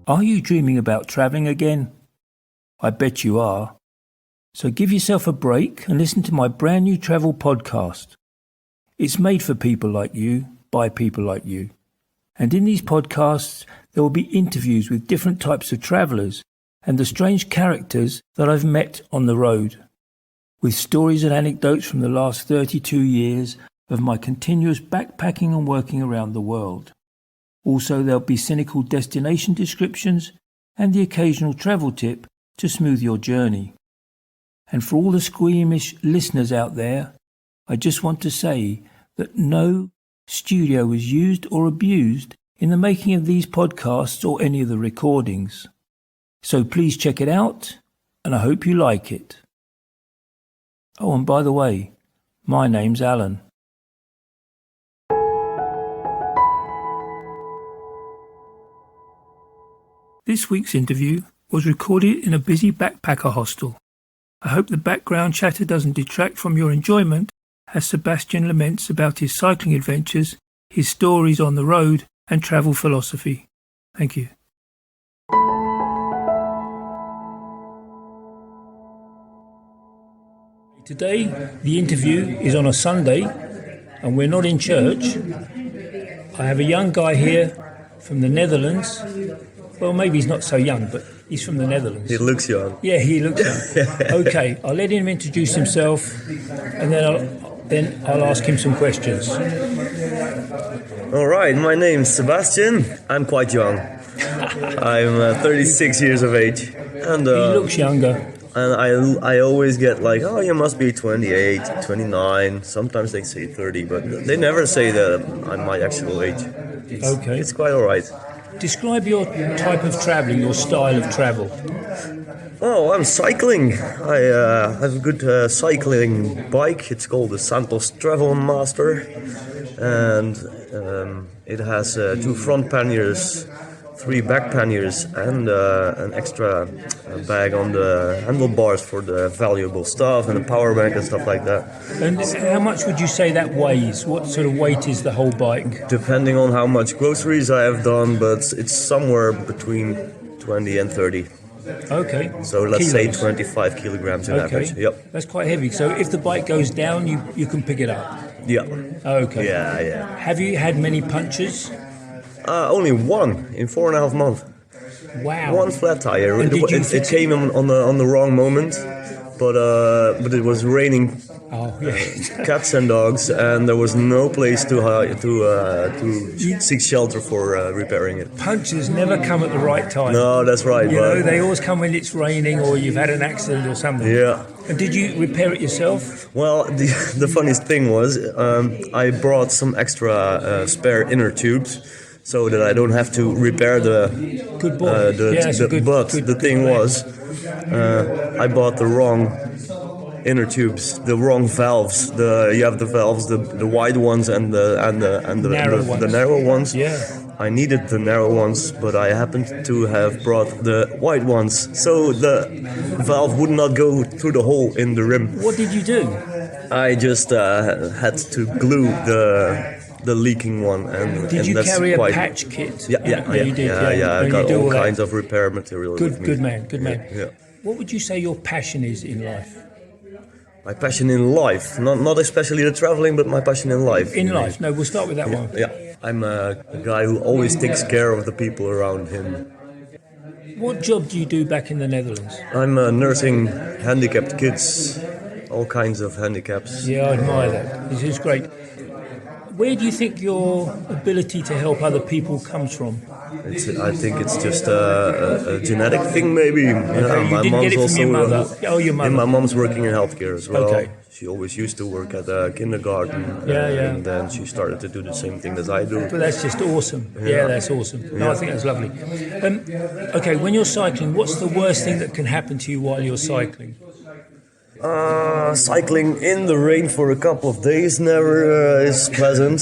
Are you dreaming about travelling again? I bet you are. So give yourself a break and listen to my brand new travel podcast. It's made for people like you, by people like you. And in these podcasts, there will be interviews with different types of travellers and the strange characters that I've met on the road, with stories and anecdotes from the last 32 years of my continuous backpacking and working around the world. Also, there'll be cynical destination descriptions and the occasional travel tip to smooth your journey. And for all the squeamish listeners out there, I just want to say that no studio was used or abused in the making of these podcasts or any of the recordings. So please check it out, and I hope you like it. Oh, and by the way, my name's Alan. This week's interview was recorded in a busy backpacker hostel. I hope the background chatter doesn't detract from your enjoyment as Sebastian laments about his cycling adventures, his stories on the road and travel philosophy. Thank you. Today, the interview is on a Sunday and we're not in church. I have a young guy here from the Netherlands. Well, maybe he's not so young, but he's from the Netherlands. He looks young. Yeah, he looks young. Okay, I'll let him introduce himself and then I'll ask him some questions. All right, my name's Sebastian. I'm quite young. I'm 36 years of age. And He looks younger. And I always get like, oh, you must be 28, 29. Sometimes they say 30, but they never say that I'm my actual age. Okay. It's quite all right. Describe your type of travelling, your style of travel. Oh, I'm cycling. I have a good cycling bike. It's called the Santos Travel Master, and it has 2 front panniers, 3 back panniers, and an extra bag on the handlebars for the valuable stuff and the power bank and stuff like that. And how much would you say that weighs? What sort of weight is the whole bike? Depending on how much groceries I have done, but it's somewhere between 20 and 30. Okay. So let's Kilos. say 25 kilograms in average. Yep. That's quite heavy. So if the bike goes down, you can pick it up. Yeah. Okay. Yeah. Have you had many punctures? Only one in 4.5 months. Wow. One flat tire. And did you It fix came on the wrong moment, but it was raining Oh, yeah. cats and dogs, and there was no place to seek shelter for repairing it. Punctures never come at the right time. No, that's right. You know, they always come when it's raining or you've had an accident or something. Yeah. And did you repair it yourself? Well, the funniest thing was I brought some extra spare inner tubes, so that I don't have to repair the. Good boy. The thing was, I bought the wrong inner tubes, the wrong valves. You have the valves, the wide ones and the narrow ones. Yeah. I needed the narrow ones, but I happened to have brought the wide ones, so the valve would not go through the hole in the rim. What did you do? I just had to glue the leaking one, and Did you that's carry a quite... patch kit? Yeah, You did. I And got you do all that. kinds of repair material with me. Good man. Yeah. What would you say your passion is in life? My passion in life, not especially the traveling, but my passion in life. In life? No, we'll start with that one. Yeah, I'm a guy who always takes care of the people around him. What job do you do back in the Netherlands? I'm nursing handicapped kids, all kinds of handicaps. Yeah, I admire that. This is great. Where do you think your ability to help other people comes from? I think it's just a genetic thing, maybe. Okay, you didn't get it from your mother. Oh, your mother. And my mom's working in healthcare as well. Okay. She always used to work at a kindergarten. Yeah. And then she started to do the same thing as I do. But that's just awesome. Yeah, that's awesome. No, I think that's lovely. Okay, when you're cycling, what's the worst thing that can happen to you while you're cycling? Cycling in the rain for a couple of days never is pleasant.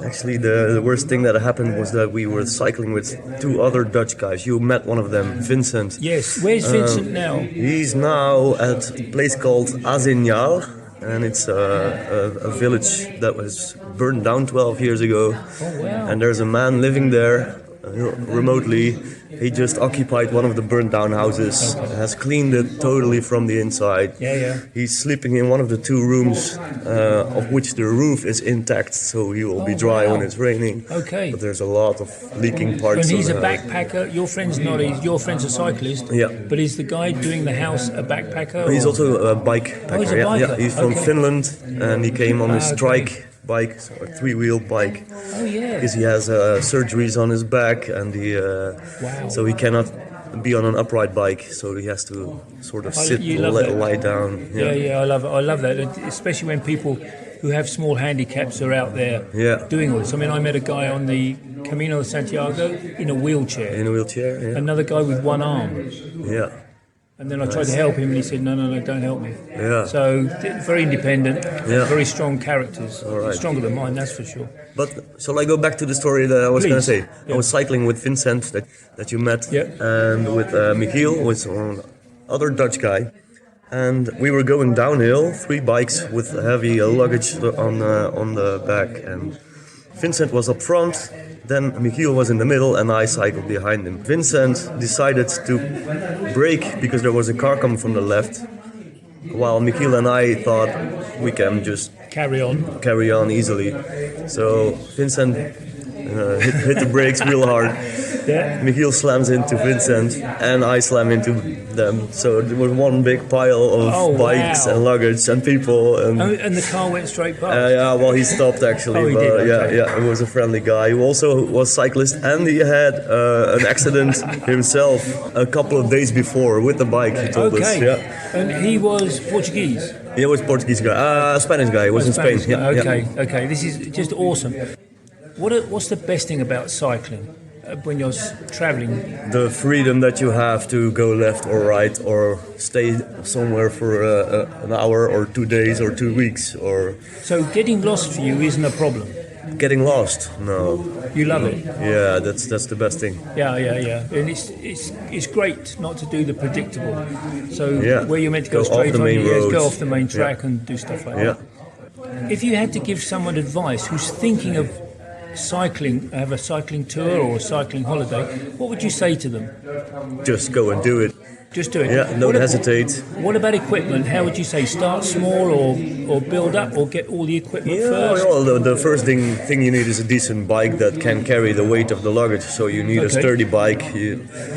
Actually, the worst thing that happened was that we were cycling with 2 other Dutch guys. You met one of them, Vincent. Yes, where's Vincent now? He's now at a place called Azenjal, and it's a village that was burned down 12 years ago. Oh, wow. And there's a man living there remotely. He just occupied one of the burnt down houses, has cleaned it totally from the inside. Yeah. He's sleeping in one of the 2 rooms, of which the roof is intact, so he will be dry when it's raining. Okay. But there's a lot of leaking parts. And he's a backpacker. Your friend's not. Your friend's a cyclist. Yeah. But is the guy doing the house a backpacker? He's also a bike packer. He's a biker. Yeah. He's from Finland, and he came on his okay. strike bike, so a 3-wheel bike. Oh yeah. Because he has surgeries on his back, and so he cannot be on an upright bike, so he has to sort of sit and lie down. Yeah, I love it. I love that, especially when people who have small handicaps are out there doing all this. I mean, I met a guy on the Camino de Santiago in a wheelchair. Yeah. Another guy with one arm. Yeah. And then I tried to help him, and he said, no, don't help me. Yeah. So, very independent, very strong characters. Right. Stronger than mine, that's for sure. But, shall I go back to the story that I was going to say? Yeah. I was cycling with Vincent, that you met, and with Michiel, who is another Dutch guy. And we were going downhill, 3 bikes with heavy luggage on the back. And Vincent was up front, then Michiel was in the middle, and I cycled behind him. Vincent decided to brake because there was a car coming from the left, while Michiel and I thought we can just carry on easily. So Vincent hit the brakes real hard. Yeah. Michiel slams into Vincent, and I slam into them. So there was one big pile of bikes and luggage and people. And the car went straight past? Well, he stopped actually. He did? Okay. Yeah, he was a friendly guy who also was cyclist, and he had an accident himself a couple of days before with the bike, he told us. Yeah. And he was Portuguese? He was Portuguese guy, Spanish guy, he was in Spain. Okay, this is just awesome. What's the best thing about cycling when you're traveling? The freedom that you have to go left or right, or stay somewhere for an hour or 2 days or 2 weeks. So getting lost for you isn't a problem? Getting lost? No. You love it? Yeah, that's the best thing. Yeah. And it's great not to do the predictable. So where you're meant to go straight off the main roads. Go off the main track and do stuff like that. If you had to give someone advice who's thinking of have a cycling tour or a cycling holiday, what would you say to them? Just go and do it. Just do it. Yeah, don't hesitate. What about equipment? How would you say? Start small or build up, or get all the equipment first? Well, the first thing you need is a decent bike that can carry the weight of the luggage. So you need a sturdy bike.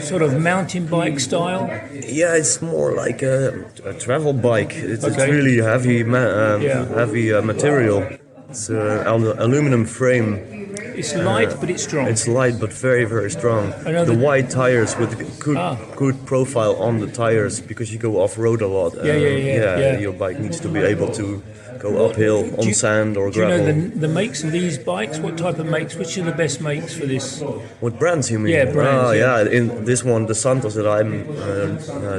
Sort of mountain bike style? Yeah, it's more like a travel bike. It's really heavy material. It's an aluminum frame. It's light, but it's strong. It's light, but very, very strong. The wide tires with good profile on the tires, because you go off-road a lot. Your bike needs to be able to go uphill on sand or gravel. Do you know the makes of these bikes? What type of makes? Which are the best makes for this? What brands you mean? Yeah, brands. In this one, the Santos that I'm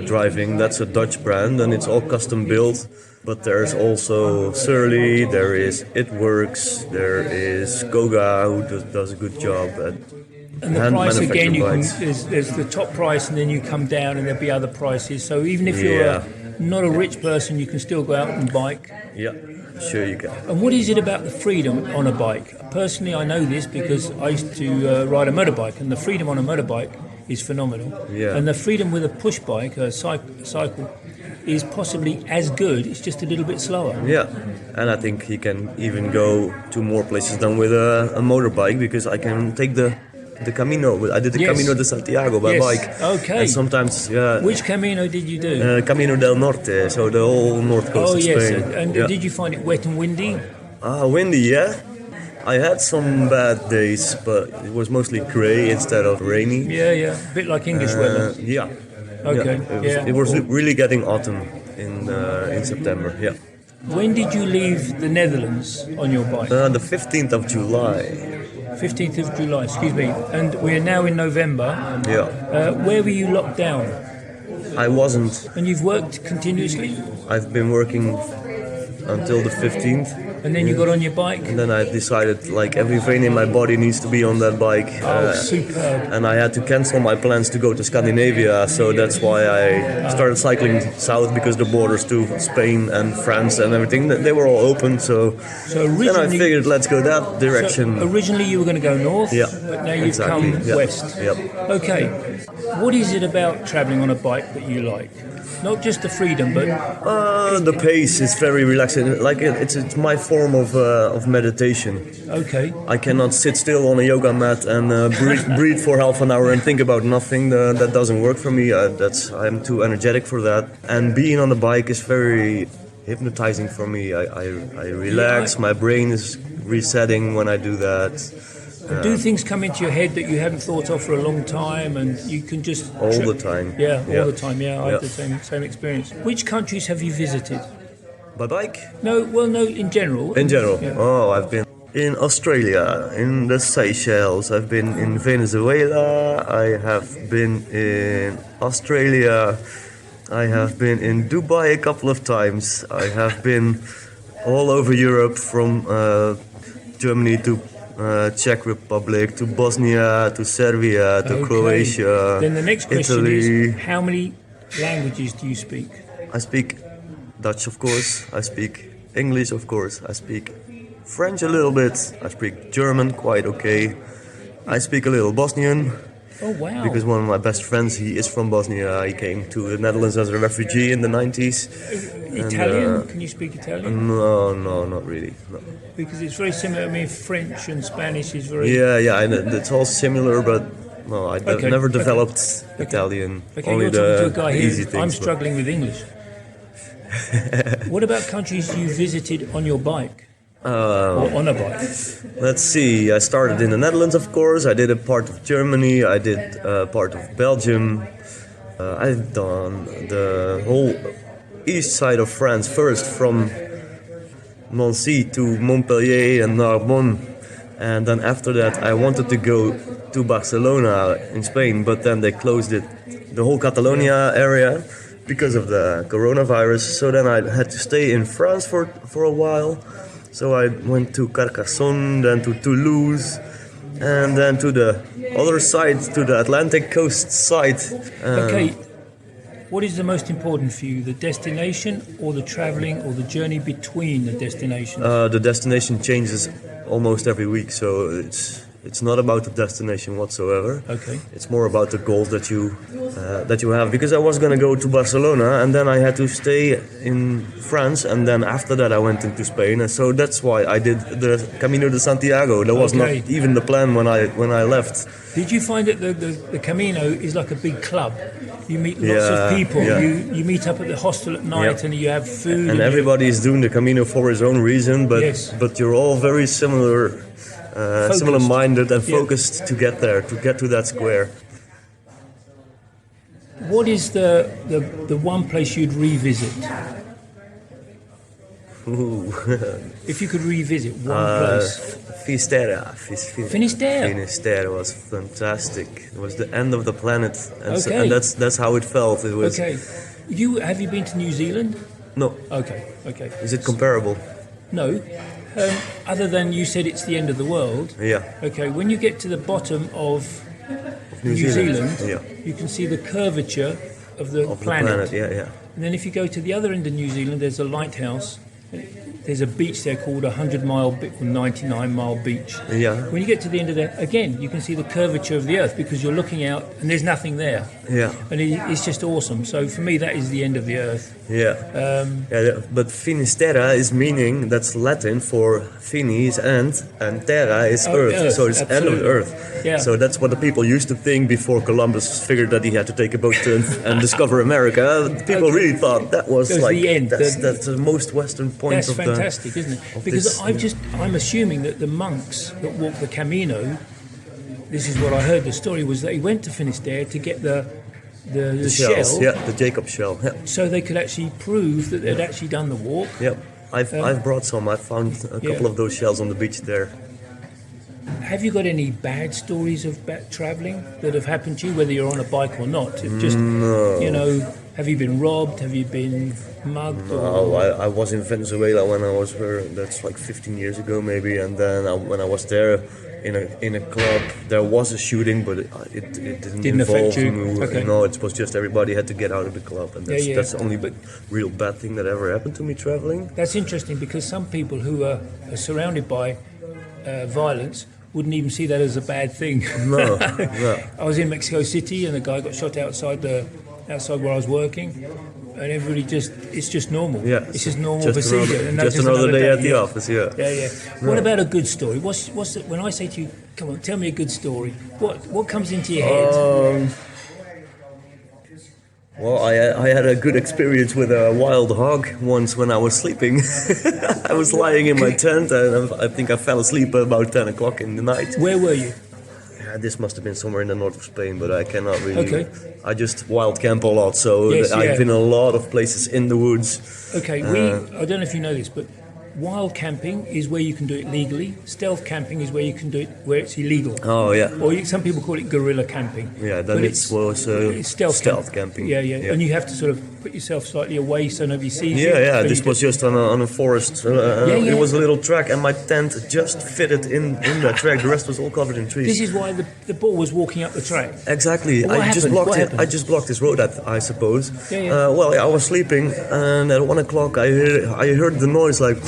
driving, that's a Dutch brand, and it's all custom built. But there's also Surly, there is It Works, there is Koga, who does a good job at and the price again, there's the top price, and then you come down, and there'll be other prices. So even if you're not a rich person, you can still go out and bike. Yeah, sure you can. And what is it about the freedom on a bike? Personally, I know this because I used to ride a motorbike, and the freedom on a motorbike is phenomenal. Yeah. And the freedom with a push bike, a cycle, is possibly as good, it's just a little bit slower. Yeah, and I think he can even go to more places than with a motorbike, because I can take the Camino. I did the Camino de Santiago by bike. Okay. And sometimes, Which Camino did you do? Camino del Norte, so the whole north coast of Spain. And did you find it wet and windy? Windy, yeah. I had some bad days, but it was mostly grey instead of rainy. Yeah, a bit like English weather. Yeah. Okay. It was really getting autumn in September. Yeah. When did you leave the Netherlands on your bike? The 15th of July. 15th of July, excuse me. And we are now in November. Yeah. Where were you locked down? I wasn't. And you've worked continuously? I've been working until the 15th. And then you got on your bike? And then I decided like every vein in my body needs to be on that bike. Superb. And I had to cancel my plans to go to Scandinavia, so that's why I started cycling south, because the borders to Spain and France and everything, they were all open, so then I figured let's go that direction. So originally you were going to go north, but now you've come west. Yep. Okay, what is it about travelling on a bike that you like? Not just the freedom, but the pace is very relaxing. Like it's my form of meditation. Okay. I cannot sit still on a yoga mat and breathe for half an hour and think about nothing. That doesn't work for me. I'm too energetic for that. And being on the bike is very hypnotizing for me. I relax. My brain is resetting when I do that. Do things come into your head that you haven't thought of for a long time, and you can just all the time? All the time. I had the same experience. Which countries have you visited? By bike? No, in general. In general. Yeah. Oh, I've been in Australia, in the Seychelles. I've been in Venezuela. I have been in Australia. I have been in Dubai a couple of times. I have been all over Europe, from Germany to Czech Republic, to Bosnia, to Serbia, to Croatia. Then the next question Italy. is, how many languages do you speak? I speak Dutch, of course. I speak English, of course. I speak French a little bit. I speak German quite okay. I speak a little Bosnian. Oh, wow. Because one of my best friends, he is from Bosnia. He came to the Netherlands as a refugee in the 90s. Italian? Can you speak Italian? No, not really. No. Because it's very similar. I mean, French and Spanish is very... Yeah, it's all similar, but no, I never developed Italian. Okay, only you're talking to a guy easy here. things. I'm struggling with English. What about countries you visited on your bike? Or on a bike? Let's see, I started in the Netherlands, of course. I did a part of Germany. I did a part of Belgium. I've done the whole east side of France first, from Nancy to Montpellier and Narbonne. And then after that I wanted to go to Barcelona in Spain, but then they closed it, the whole Catalonia area, because of the coronavirus. So then I had to stay in France for a while. So I went to Carcassonne, then to Toulouse, and then to the other side, to the Atlantic coast side. Okay, what is the most important for you, the destination or the travelling or the journey between the destinations? The destination changes almost every week, so it's not about the destination whatsoever. Okay. It's more about the goals that you have. Because I was gonna go to Barcelona, and then I had to stay in France, and then after that I went into Spain, and so that's why I did the Camino de Santiago. That was not even the plan when I left. Did you find that the Camino is like a big club? You meet lots of people. You meet up at the hostel at night, and you have food. And everybody is doing the Camino for his own reason, but you're all very similar minded and focused to get there, to get to that square. What is the one place you'd revisit? Ooh. If you could revisit one place. Finisterre. Finisterre? Finisterre was fantastic. It was the end of the planet, and that's how it felt. It was. Okay. Have you been to New Zealand? No. Okay. Is it comparable? No. Other than you said it's the end of the world. Yeah. Okay, when you get to the bottom of New Zealand, you can see the curvature of the planet. Yeah. And then if you go to the other end of New Zealand, there's a lighthouse. There's a beach there called 100-mile or 99-mile beach. Yeah. When you get to the end of there, again, you can see the curvature of the Earth because you're looking out and there's nothing there. Yeah. And it's just awesome. So for me, that is the end of the Earth. Yeah. But Finisterre is meaning, that's Latin for finis, and terra is earth. So it's absolutely. end of the earth. Yeah. So that's what the people used to think before Columbus figured that he had to take a boat and discover America. People really thought that was like the end. That's the most western point That's of the. fantastic, isn't it? Because I'm assuming that the monks that walked the Camino, this is what I heard. The story was they went to Finisterre to get the shells, shell, the Jacob shell, so they could actually prove that they'd actually done the walk. Yep, I've brought some. I found a couple of those shells on the beach there. Have you got any bad stories of travelling that have happened to you, whether you're on a bike or not? Just, no. Have you been robbed? Have you been mugged? No, I was in Venezuela when I was there. That's like 15 years ago maybe. And then when I was there in a club, there was a shooting, but it didn't affect involve you? me. Okay. No, it was just everybody had to get out of the club, and that's the only real bad thing that ever happened to me traveling. That's interesting because some people who are surrounded by violence wouldn't even see that as a bad thing. No. I was in Mexico City and a guy got shot outside where I was working, and everybody it's just normal. Yeah, it's just normal just procedure. just another day at the office. Yeah. What about a good story? What's when I say to you, come on, tell me a good story. What comes into your head? Well, I had a good experience with a wild hog once when I was sleeping. I was lying in my tent and I think I fell asleep at about 10 o'clock in the night. Where were you? This must have been somewhere in the north of Spain, but I cannot really. Okay. I just wild camp a lot, so I've been in a lot of places in the woods. Okay, I don't know if you know this, but wild camping is where you can do it legally. Stealth camping is where you can do it where it's illegal. Oh yeah. Or some people call it guerrilla camping. Yeah, then it's stealth camping. Yeah, and you have to sort of put yourself slightly away so nobody sees you. Yeah. This was just on a forest. It was a little track, and my tent just fitted in that track. The rest was all covered in trees. This is why the bull was walking up the track. Exactly. What happened? I just blocked this road, I suppose. Yeah. Well, I was sleeping, and at 1 o'clock I heard the noise like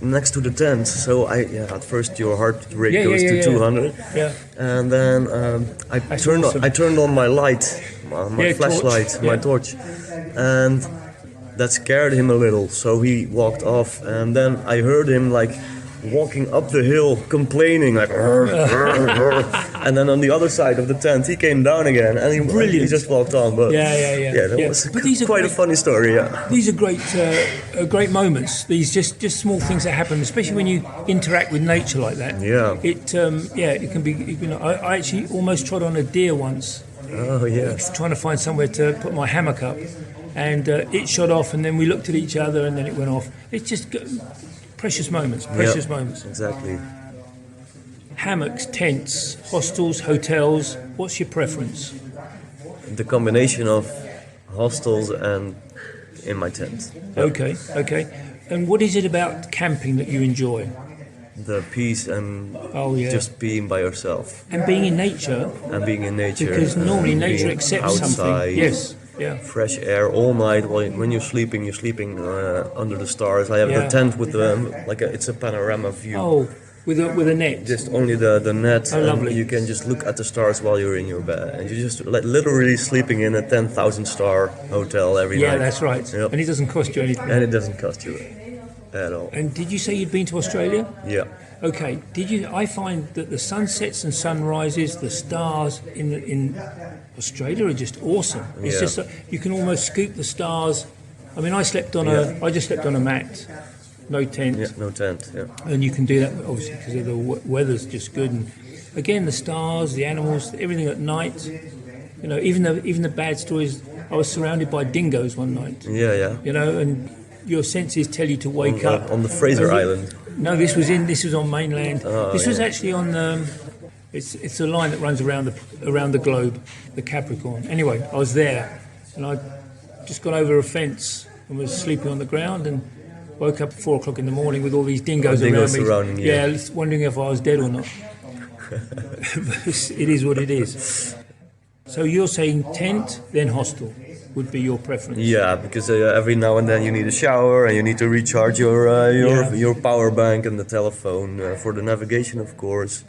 next to the tent. So at first your heart rate goes to 200. Yeah. And then I turned on my light, my flashlight, torch. my torch, and that scared him a little. So he walked off, and then I heard him like walking up the hill, complaining like, and then on the other side of the tent, he came down again, and he just walked on. But that was quite a funny story. Yeah, these are great moments. These just small things that happen, especially when you interact with nature like that. Yeah, it can be. I actually almost trod on a deer once. Oh yeah, trying to find somewhere to put my hammock up, and it shot off, and then we looked at each other, and then it went off. It's just precious moments. Exactly. Hammocks, tents, hostels, hotels. What's your preference? The combination of hostels and in my tent. Okay. And what is it about camping that you enjoy? The peace and just being by yourself. And being in nature. Because normally nature accepts outside, something. Yes. Yeah. Fresh air all night. When you're sleeping under the stars. I have the tent with it's a panorama view. Oh, with a net. Just only the net. Oh, lovely. You can just look at the stars while you're in your bed, and you're just literally sleeping in a 10,000-star hotel every night. Yeah, that's right. Yep. And it doesn't cost you anything. And it doesn't cost you at all. And did you say you'd been to Australia? Yeah. Okay. I find that the sunsets and sunrises, the stars in Australia are just awesome. It's just you can almost scoop the stars. I mean, I just slept on a mat, no tent. Yeah, no tent. Yeah. And you can do that obviously because the weather's just good. And again, the stars, the animals, everything at night. Even the bad stories. I was surrounded by dingoes one night. Yeah. And your senses tell you to wake up. On the Fraser Island. No, this was on mainland. This was actually on it's a line that runs around the globe, the Capricorn. Anyway, I was there, and I just got over a fence and was sleeping on the ground, and woke up at 4 o'clock in the morning with all these dingoes around me. Surrounding you. Yeah, wondering if I was dead or not. It is what it is. So you're saying tent, then hostel would be your preference? Yeah, because every now and then you need a shower and you need to recharge your power bank and the telephone for the navigation, of course.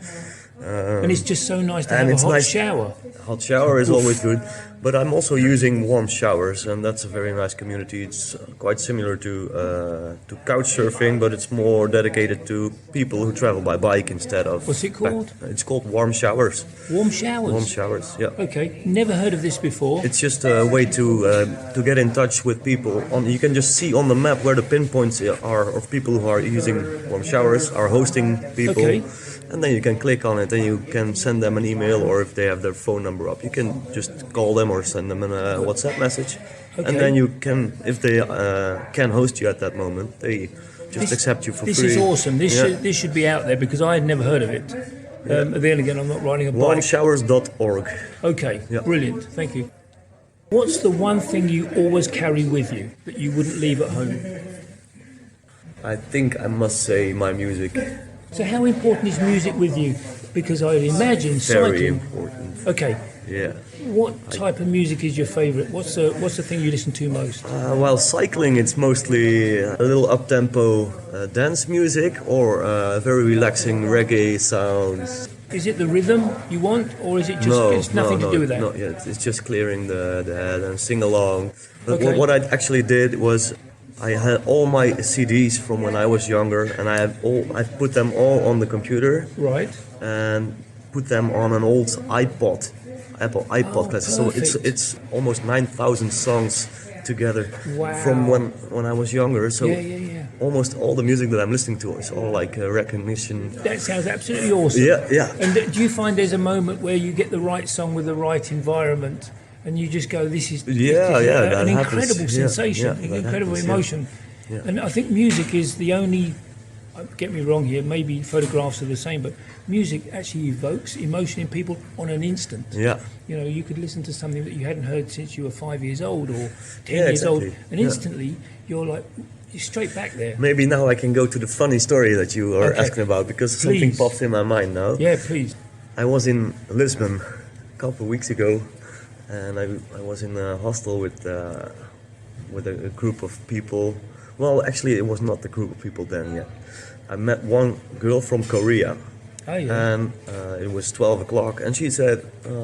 And it's just so nice to have a hot shower. Hot shower is always good, but I'm also using warm showers, and that's a very nice community. It's quite similar to couch surfing, but it's more dedicated to people who travel by bike instead of. What's it called? It's called warm showers. Warm showers? Warm showers, yeah. Okay, never heard of this before. It's just a way to get in touch with people. You can just see on the map where the pinpoints are of people who are using warm showers, are hosting people. Okay. And then you can click on it and you can send them an email, or if they have their phone number up, you can just call them or send them a WhatsApp message. Okay. And then you can, if they can host you at that moment, they just accept you for free. This is awesome. This should be out there because I had never heard of it. Then again, I'm not riding a bike. Warmshowers.org. Okay, brilliant. Thank you. What's the one thing you always carry with you that you wouldn't leave at home? I think I must say my music. So how important is music with you? Because I'd imagine Very cycling. important. Okay. Yeah. What type of music is your favourite? What's the thing you listen to most? While cycling, it's mostly a little up-tempo dance music or very relaxing reggae sounds. Is it the rhythm you want, or is it just it's nothing to do with that? Not yet. It's just clearing the head and sing along. But Okay. what I actually did was I had all my CDs from when I was younger, and I put them all on the computer Right. and put them on an old Apple iPod classic. So perfect. it's almost 9,000 songs together Wow. from when I was younger. So Yeah. almost all the music that I'm listening to is all like recognition. That sounds absolutely awesome. Yeah. And do you find there's a moment where you get the right song with the right environment, and you just go, "This is that an happens. incredible Yeah, sensation, yeah, an that incredible happens, yeah. emotion." Yeah. And I think music is the only. Get me wrong here. Maybe photographs are the same, but music actually evokes emotion in people on an instant. Yeah. You know, you could listen to something that you hadn't heard since you were 5 years old or 10 Yeah, years old, exactly. and Yeah. instantly you're straight back there. Maybe now I can go to the funny story that you are Okay. asking about, because something Please. popped in my mind now. Yeah, please. I was in Lisbon a couple of weeks ago, and I was in a hostel with a group of people. Well, actually, it was not the group of people then yet. I met one girl from Korea, Oh yeah. and it was 12 o'clock, and she said,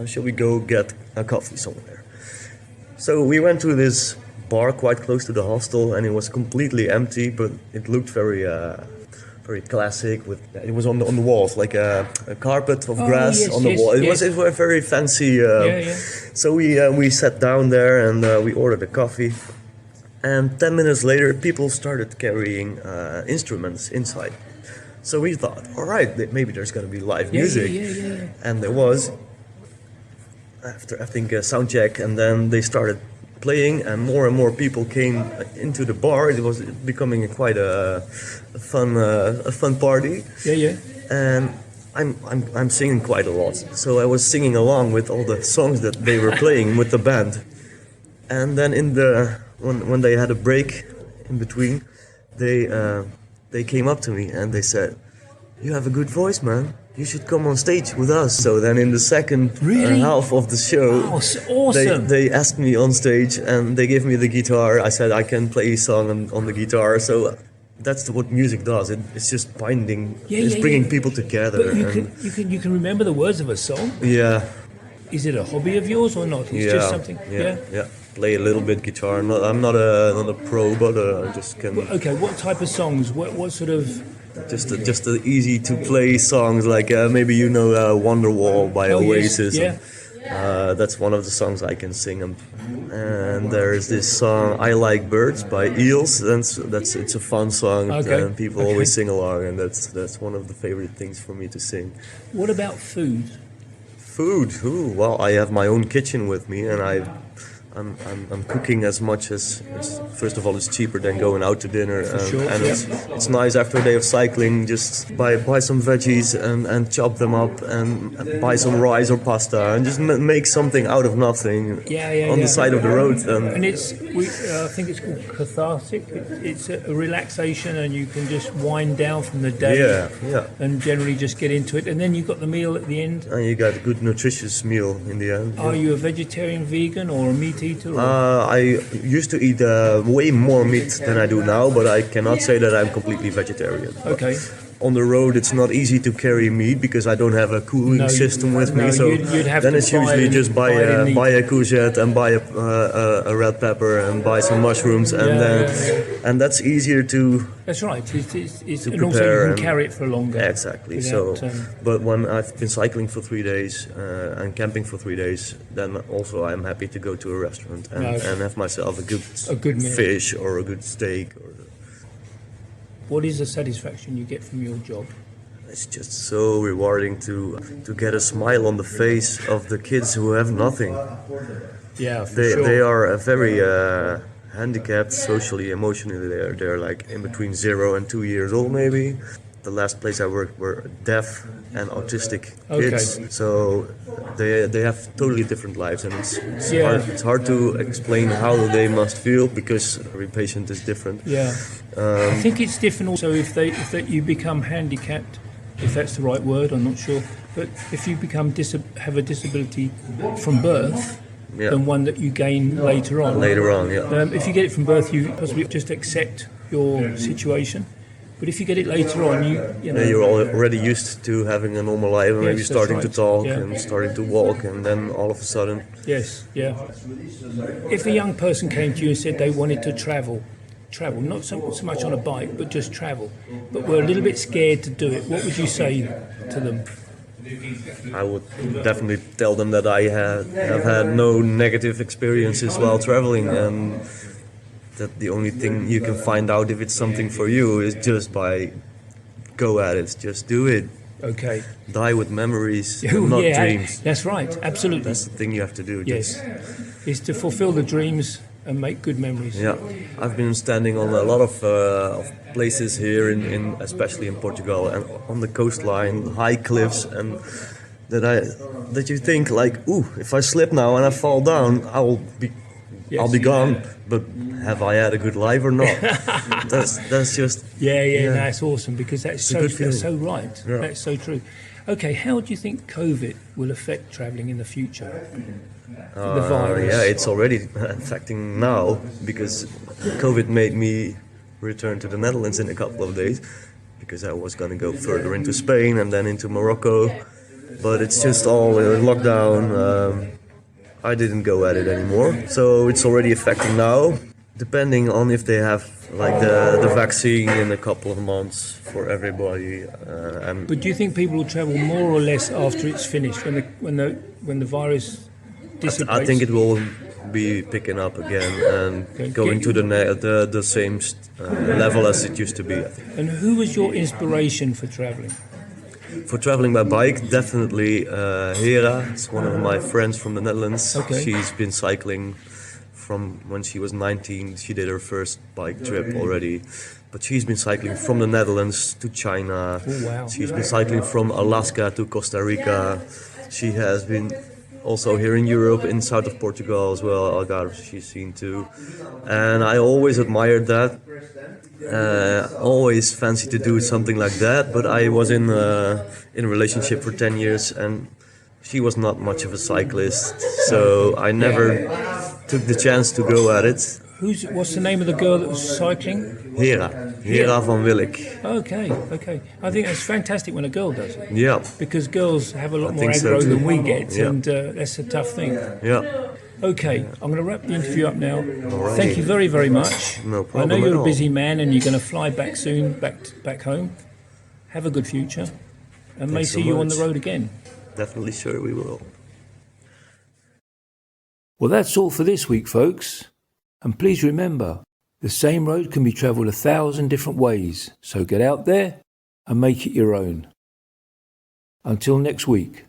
"Shall we go get a coffee somewhere?" So we went to this bar quite close to the hostel, and it was completely empty, but it looked very classic. It was on the walls, like a carpet of grass yes, on the yes, wall. yes. It was a very fancy. Yeah. So we sat down there and we ordered a coffee. And 10 minutes later, people started carrying instruments inside. So we thought, all right, maybe there's going to be live music. Yeah. And there was, after I think a sound check, and then they started playing, and more people came into the bar. It was becoming quite a fun party. Yeah. And I'm singing quite a lot. So I was singing along with all the songs that they were playing with the band. And then when they had a break in between, they came up to me and they said, "You have a good voice, man. You should come on stage with us." So then in the second Really? half of the show, Oh, so awesome. they asked me on stage and they gave me the guitar. I said I can play a song on the guitar. So that's what music does. It's just binding. It's bringing people together. But you can remember the words of a song. Yeah. Is it a hobby of yours or not? It's just something. Yeah. Play a little bit guitar. I'm not a pro, but I just can. Okay, what type of songs? What sort of? Just the easy to play songs, like maybe you know Wonderwall by Oasis. Yes, That's one of the songs I can sing. And there's this song "I Like Birds" by Eels. It's a fun song, and people always sing along, and that's one of the favorite things for me to sing. What about food? Food. Ooh, well, I have my own kitchen with me, and I'm cooking as much as first of all, it's cheaper than going out to dinner, and it's nice after a day of cycling. Just buy some veggies and chop them up and buy some rice or pasta and just make something out of nothing on the side of the road. And I think it's called cathartic. It's a relaxation, and you can just wind down from the day. And generally just get into it, and then you've got the meal at the end. And you got a good nutritious meal in the end. Are you a vegetarian, vegan, or a meat eater? I used to eat way more meat than I do now, but I cannot say that I'm completely vegetarian. Okay. On the road, it's not easy to carry meat because I don't have a cooling system with me. So you'd have then to it's usually just buy buy a courgette and buy a red pepper and buy some mushrooms, and and that's easier to. That's right. It's and prepare also you can and- carry it for longer. Exactly. without, But when I've been cycling for 3 days and camping for 3 days, then also I'm happy to go to a restaurant and have myself a good meal. fish or a good steak. What is the satisfaction you get from your job? It's just so rewarding to get a smile on the face of the kids who have nothing. Yeah, for They are very handicapped socially, emotionally. They're like in between 0 and 2 years old maybe. the last place I worked were deaf and autistic Okay. kids, so they have totally different lives, and Yeah. it's hard to explain how they must feel because every patient is different. Yeah. I think it's different also if you become handicapped, if that's the right word, I'm not sure. But if you become have a disability from birth, Yeah. than one that you gain later on. Later on, yeah. If you get it from birth, you possibly just accept your situation. But if you get it later on, you know. You're already used to having a normal life, and maybe Yes, starting that's to right. talk Yeah. and starting to walk, and then all of a sudden, Yes, yeah. If a young person came to you and said they wanted to travel, not so much on a bike, but just travel, but were a little bit scared to do it, what would you say to them? I would definitely tell them that I have had no negative experiences while traveling, and that the only thing you can find out if it's something for you is just by go at it, just do it. Okay. Die with memories, Oh, not yeah, dreams. that's right, absolutely. That's the thing you have to do. Yes, is to fulfill the dreams and make good memories. Yeah, I've been standing on a lot of places here, in especially in Portugal, and on the coastline, high cliffs, and that you think like, ooh, if I slip now and I fall down, I'll be gone. But have I had a good life or not? that's just Yeah, that's awesome because that's so right. Yeah. That's so true. Okay, how do you think COVID will affect travelling in the future? The virus. Yeah, it's already affecting now because COVID made me return to the Netherlands in a couple of days because I was going to go further into Spain and then into Morocco, but it's just all in lockdown. I didn't go at it anymore, so it's already affecting now. Depending on if they have like the vaccine in a couple of months for everybody. But do you think people will travel more or less after it's finished when the virus dissipates? I think it will be picking up again and going to the same level as it used to be. I think. And who was your inspiration for travelling? For traveling by bike, definitely Hera. It's one of my friends from the Netherlands. Okay. She's been cycling from when she was 19. She did her first bike trip already. But she's been cycling from the Netherlands to China. Oh, wow. She's been cycling from Alaska to Costa Rica. She has been also here in Europe, in south of Portugal as well. Algarve she's seen too. And I always admired that. Always fancied to do something like that, but I was in a relationship for 10 years and she was not much of a cyclist, so I never took the chance to go at it. What's the name of the girl that was cycling? Hera van Willik. Okay. I think that's fantastic when a girl does it. Yeah. Because girls have a lot more think so aggro too. than we get, Yeah. and that's a tough thing. Yeah. Okay, I'm going to wrap the interview up now. Alrighty. Thank you very, very much. No I problem know at you're a all. busy man and you're going to fly back soon, back home. Have a good future, and may Thanks so see you on much. the road again. Definitely sure we will. Well, that's all for this week, folks. And please remember, the same road can be travelled 1,000 different ways. So get out there and make it your own. Until next week.